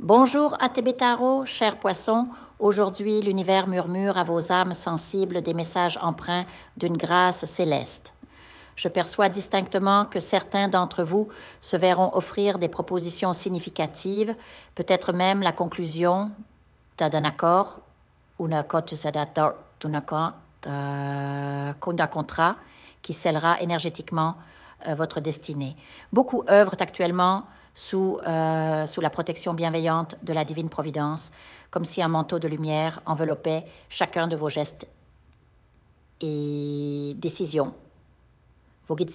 Bonjour Atébétaro, chers poissons. Aujourd'hui, l'univers murmure à vos âmes sensibles des messages empreints d'une grâce céleste. Je perçois distinctement que certains d'entre vous se verront offrir des propositions significatives, peut-être même la conclusion d'un accord ou d'un contrat qui scellera énergétiquement votre destinée. Beaucoup œuvrent actuellement sous la protection bienveillante de la divine providence, comme si un manteau de lumière enveloppait chacun de vos gestes et décisions. Vos guides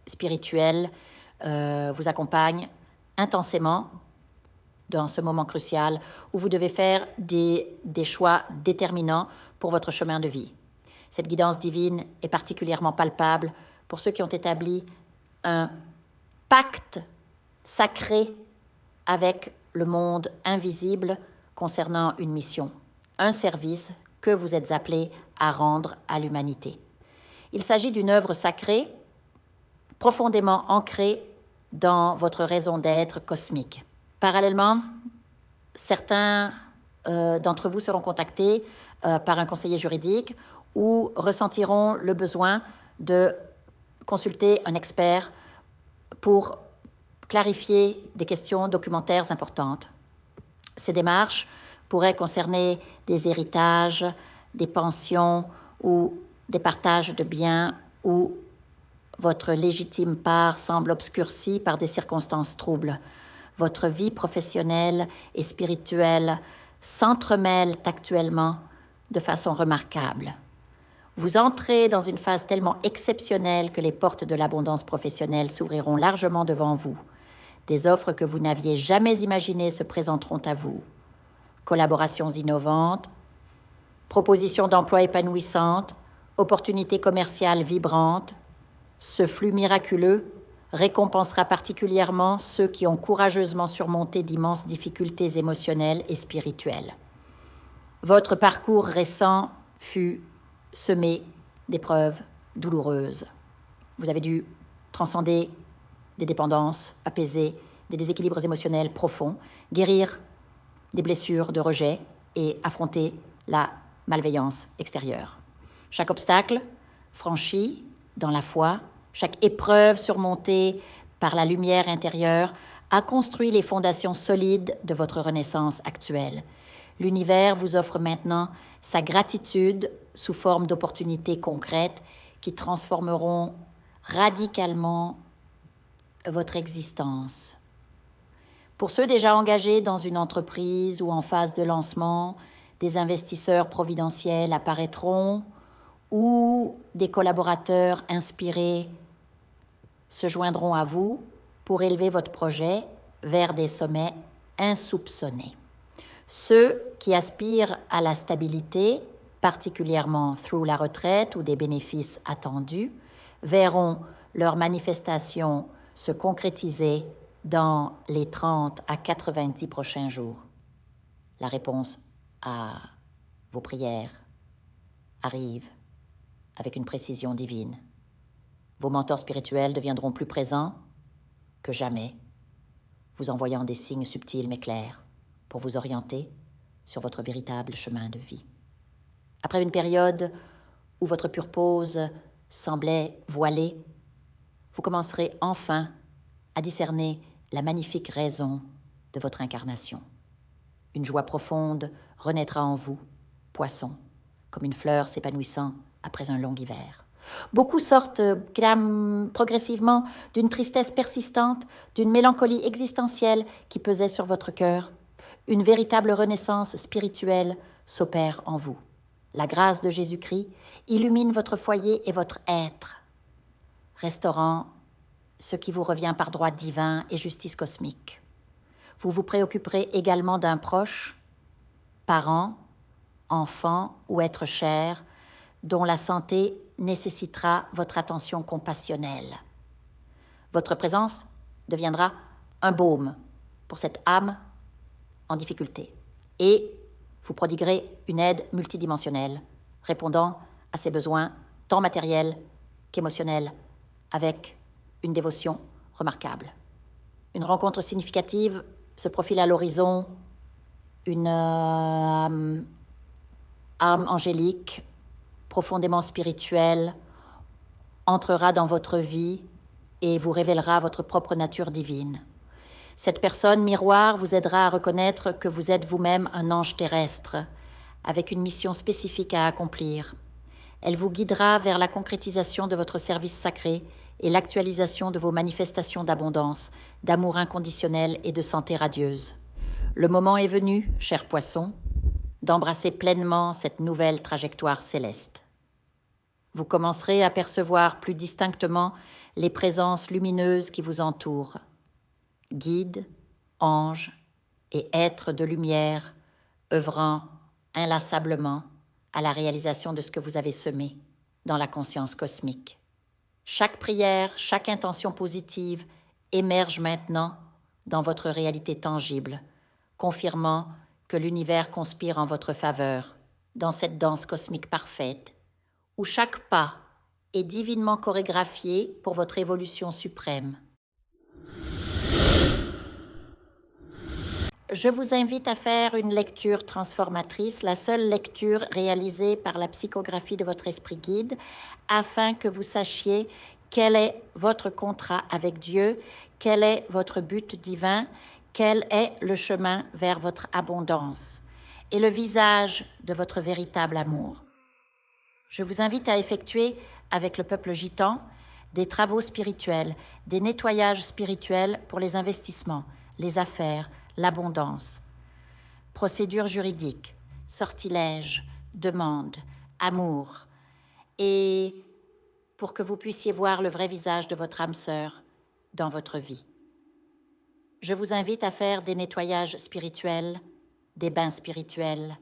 spirituels vous accompagnent intensément dans ce moment crucial où vous devez faire des choix déterminants pour votre chemin de vie. Cette guidance divine est particulièrement palpable pour ceux qui ont établi un pacte sacré avec le monde invisible concernant une mission, un service que vous êtes appelés à rendre à l'humanité. Il s'agit d'une œuvre sacrée profondément ancrée dans votre raison d'être cosmique. Parallèlement, certains d'entre vous seront contactés par un conseiller juridique ou ressentiront le besoin de consulter un expert pour clarifier des questions documentaires importantes. Ces démarches pourraient concerner des héritages, des pensions ou des partages de biens où votre légitime part semble obscurcie par des circonstances troubles. Votre vie professionnelle et spirituelle s'entremêlent actuellement de façon remarquable. Vous entrez dans une phase tellement exceptionnelle que les portes de l'abondance professionnelle s'ouvriront largement devant vous. Des offres que vous n'aviez jamais imaginées se présenteront à vous. Collaborations innovantes, propositions d'emploi épanouissantes, opportunités commerciales vibrantes. Ce flux miraculeux récompensera particulièrement ceux qui ont courageusement surmonté d'immenses difficultés émotionnelles et spirituelles. Votre parcours récent fut semé d'épreuves douloureuses. Vous avez dû transcender des dépendances, apaiser des déséquilibres émotionnels profonds, guérir des blessures de rejet et affronter la malveillance extérieure. Chaque obstacle franchi dans la foi, chaque épreuve surmontée par la lumière intérieure a construit les fondations solides de votre renaissance actuelle. L'univers vous offre maintenant sa gratitude sous forme d'opportunités concrètes qui transformeront radicalement votre existence. Pour ceux déjà engagés dans une entreprise ou en phase de lancement, des investisseurs providentiels apparaîtront ou des collaborateurs inspirés se joindront à vous pour élever votre projet vers des sommets insoupçonnés. Ceux qui aspirent à la stabilité, particulièrement through la retraite ou des bénéfices attendus, verront leur manifestation se concrétiser dans les 30 à 90 prochains jours. La réponse à vos prières arrive avec une précision divine. Vos mentors spirituels deviendront plus présents que jamais, vous envoyant des signes subtils mais clairs pour vous orienter sur votre véritable chemin de vie. Après une période où votre purpose semblait voilée, vous commencerez enfin à discerner la magnifique raison de votre incarnation. Une joie profonde renaîtra en vous, poisson, comme une fleur s'épanouissant après un long hiver. Beaucoup sortent progressivement d'une tristesse persistante, d'une mélancolie existentielle qui pesait sur votre cœur. Une véritable renaissance spirituelle s'opère en vous. La grâce de Jésus-Christ illumine votre foyer et votre être, restaurant ce qui vous revient par droit divin et justice cosmique. Vous vous préoccuperez également d'un proche, parent, enfant ou être cher, dont la santé nécessitera votre attention compassionnelle. Votre présence deviendra un baume pour cette âme en difficulté et vous prodiguerez une aide multidimensionnelle, répondant à ses besoins tant matériels qu'émotionnels, avec une dévotion remarquable. Une rencontre significative se profile à l'horizon une âme angélique, profondément spirituelle, entrera dans votre vie et vous révélera votre propre nature divine. Cette personne miroir vous aidera à reconnaître que vous êtes vous-même un ange terrestre, avec une mission spécifique à accomplir. Elle vous guidera vers la concrétisation de votre service sacré et l'actualisation de vos manifestations d'abondance, d'amour inconditionnel et de santé radieuse. Le moment est venu, cher poisson, d'embrasser pleinement cette nouvelle trajectoire céleste. Vous commencerez à percevoir plus distinctement les présences lumineuses qui vous entourent. Guides, anges et êtres de lumière œuvrant inlassablement à la réalisation de ce que vous avez semé dans la conscience cosmique. Chaque prière, chaque intention positive émerge maintenant dans votre réalité tangible, confirmant que l'univers conspire en votre faveur dans cette danse cosmique parfaite, où chaque pas est divinement chorégraphié pour votre évolution suprême. Je vous invite à faire une lecture transformatrice, la seule lecture réalisée par la psychographie de votre esprit guide, afin que vous sachiez quel est votre contrat avec Dieu, quel est votre but divin, quel est le chemin vers votre abondance et le visage de votre véritable amour. Je vous invite à effectuer avec le peuple gitan des travaux spirituels, des nettoyages spirituels pour les investissements, les affaires, l'abondance. Procédures juridiques, sortilèges, demandes, amour. Et pour que vous puissiez voir le vrai visage de votre âme sœur dans votre vie. Je vous invite à faire des nettoyages spirituels, des bains spirituels,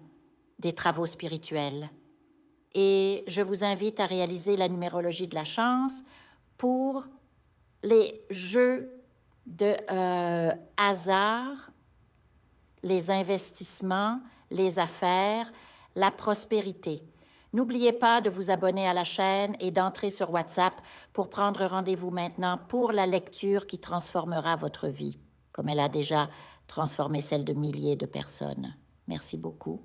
des travaux spirituels. Et je vous invite à réaliser la numérologie de la chance pour les jeux de hasard, les investissements, les affaires, la prospérité. N'oubliez pas de vous abonner à la chaîne et d'entrer sur WhatsApp pour prendre rendez-vous maintenant pour la lecture qui transformera votre vie, comme elle a déjà transformé celle de milliers de personnes. Merci beaucoup.